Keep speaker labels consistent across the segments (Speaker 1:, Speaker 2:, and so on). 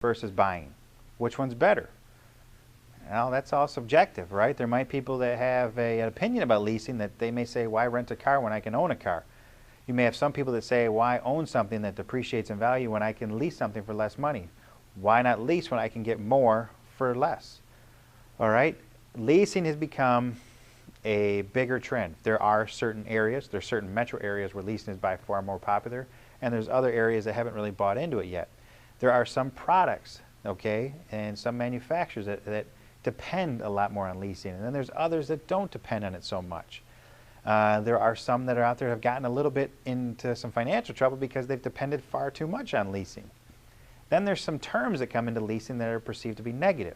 Speaker 1: versus buying. Which one's better? Well, that's all subjective, right? There might be people that have an opinion about leasing that they may say, why rent a car when I can own a car? You may have some people that say, why own something that depreciates in value when I can lease something for less money? Why not lease when I can get more for less? All right? Leasing has become a bigger trend. There are certain areas, there's certain metro areas where leasing is by far more popular, and there's other areas that haven't really bought into it yet. There are some products, okay, and some manufacturers that depend a lot more on leasing, and then there's others that don't depend on it so much. There are some that are out there that have gotten a little bit into some financial trouble because they've depended far too much on leasing. Then there's some terms that come into leasing that are perceived to be negative.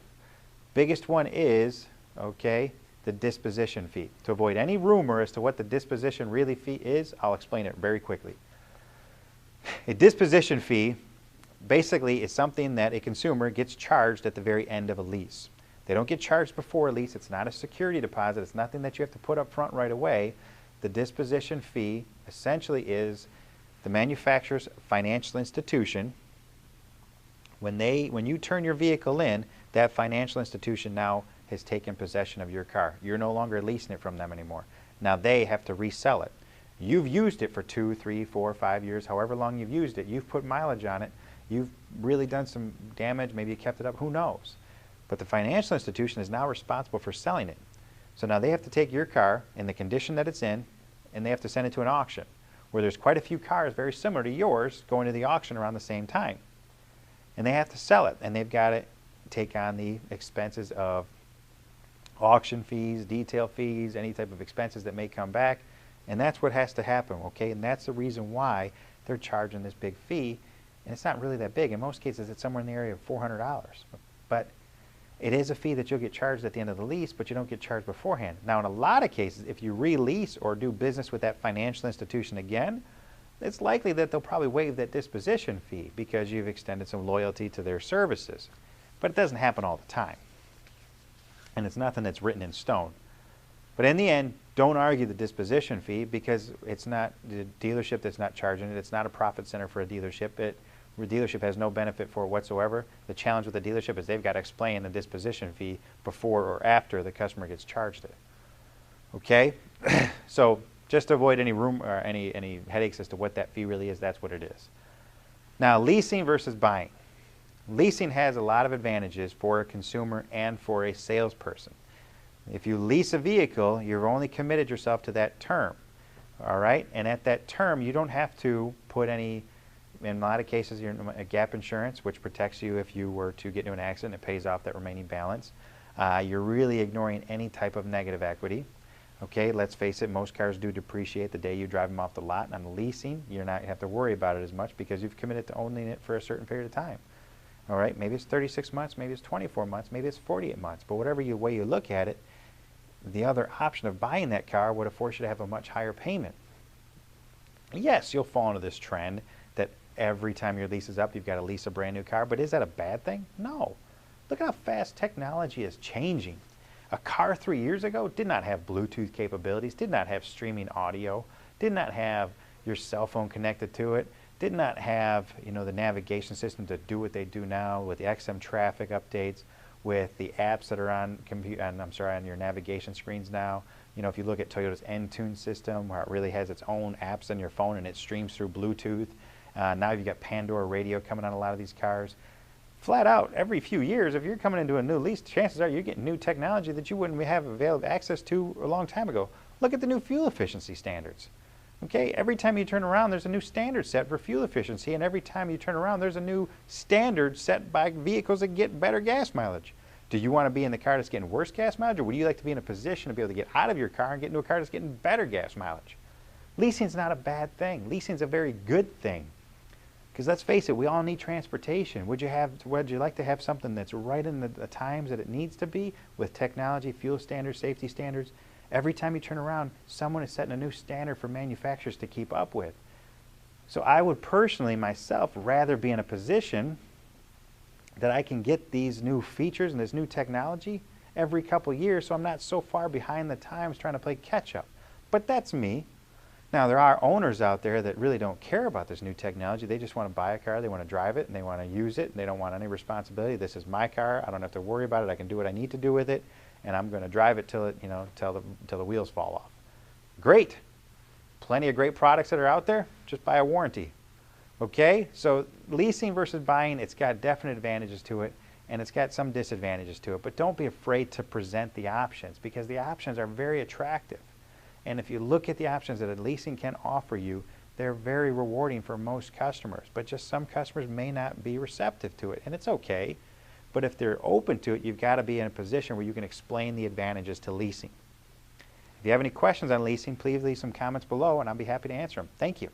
Speaker 1: Biggest one is, okay, the disposition fee. To avoid any rumor as to what the disposition really fee is, I'll explain it very quickly. A disposition fee basically is something that a consumer gets charged at the very end of a lease. They don't get charged before a lease. It's not a security deposit. It's nothing that you have to put up front right away. The disposition fee essentially is the manufacturer's financial institution. When you turn your vehicle in, that financial institution now has taken possession of your car. You're no longer leasing it from them anymore. Now they have to resell it. You've used it for 2, 3, 4, 5 years, however long you've used it. You've put mileage on it. You've really done some damage. Maybe you kept it up. Who knows? But the financial institution is now responsible for selling it. So now they have to take your car in the condition that it's in, and they have to send it to an auction, where there's quite a few cars very similar to yours going to the auction around the same time. And they have to sell it, and they've got to take on the expenses of auction fees, detail fees, any type of expenses that may come back, and that's what has to happen, okay? And that's the reason why they're charging this big fee, and it's not really that big. In most cases, it's somewhere in the area of $400. But it is a fee that you'll get charged at the end of the lease, but you don't get charged beforehand. Now, in a lot of cases, if you release or do business with that financial institution again, it's likely that they'll probably waive that disposition fee because you've extended some loyalty to their services. But it doesn't happen all the time. And it's nothing that's written in stone. But in the end, don't argue the disposition fee because it's not the dealership that's not charging it. It's not a profit center for a dealership. The dealership has no benefit for it whatsoever. The challenge with the dealership is they've got to explain the disposition fee before or after the customer gets charged it. Okay? So just to avoid any or any headaches as to what that fee really is, that's what it is. Now, leasing versus buying. Leasing has a lot of advantages for a consumer and for a salesperson. If you lease a vehicle, you've only committed yourself to that term. All right? And at that term, you don't have to put any, in a lot of cases, you're a gap insurance, which protects you if you were to get into an accident. It pays off that remaining balance. You're really ignoring any type of negative equity. Okay, let's face it, most cars do depreciate the day you drive them off the lot. And on leasing, you have to worry about it as much because you've committed to owning it for a certain period of time. All right, maybe it's 36 months, maybe it's 24 months, maybe it's 48 months. But whatever way you look at it, the other option of buying that car would have forced you to have a much higher payment. Yes, you'll fall into this trend that every time your lease is up, you've got to lease a brand new car. But is that a bad thing? No. Look at how fast technology is changing. A car 3 years ago did not have Bluetooth capabilities, did not have streaming audio, did not have your cell phone connected to it, did not have the navigation system to do what they do now with the XM traffic updates, with the apps that are on on your navigation screens now. If you look at Toyota's N-Tune system, where it really has its own apps on your phone and it streams through Bluetooth. Now you've got Pandora radio coming on a lot of these cars. Flat out, every few years, if you're coming into a new lease, chances are you're getting new technology that you wouldn't have available access to a long time ago. Look at the new fuel efficiency standards. Okay, every time you turn around, there's a new standard set for fuel efficiency, and every time you turn around, there's a new standard set by vehicles that get better gas mileage. Do you want to be in the car that's getting worse gas mileage, or would you like to be in a position to be able to get out of your car and get into a car that's getting better gas mileage? Leasing's not a bad thing. Leasing's a very good thing. Because let's face it, we all need transportation. Would you like to have something that's right in the times that it needs to be with technology, fuel standards, safety standards? Every time you turn around, someone is setting a new standard for manufacturers to keep up with. So I would personally, myself, rather be in a position that I can get these new features and this new technology every couple years so I'm not so far behind the times trying to play catch up. But that's me. Now, there are owners out there that really don't care about this new technology. They just want to buy a car, they want to drive it, and they want to use it, and they don't want any responsibility. This is my car. I don't have to worry about it. I can do what I need to do with it, and I'm going to drive it till it, till the wheels fall off. Great. Plenty of great products that are out there. Just buy a warranty. Okay? So leasing versus buying, it's got definite advantages to it, and it's got some disadvantages to it. But don't be afraid to present the options, because the options are very attractive. And if you look at the options that a leasing can offer you, they're very rewarding for most customers. But just some customers may not be receptive to it, and it's okay. But if they're open to it, you've got to be in a position where you can explain the advantages to leasing. If you have any questions on leasing, please leave some comments below, and I'll be happy to answer them. Thank you.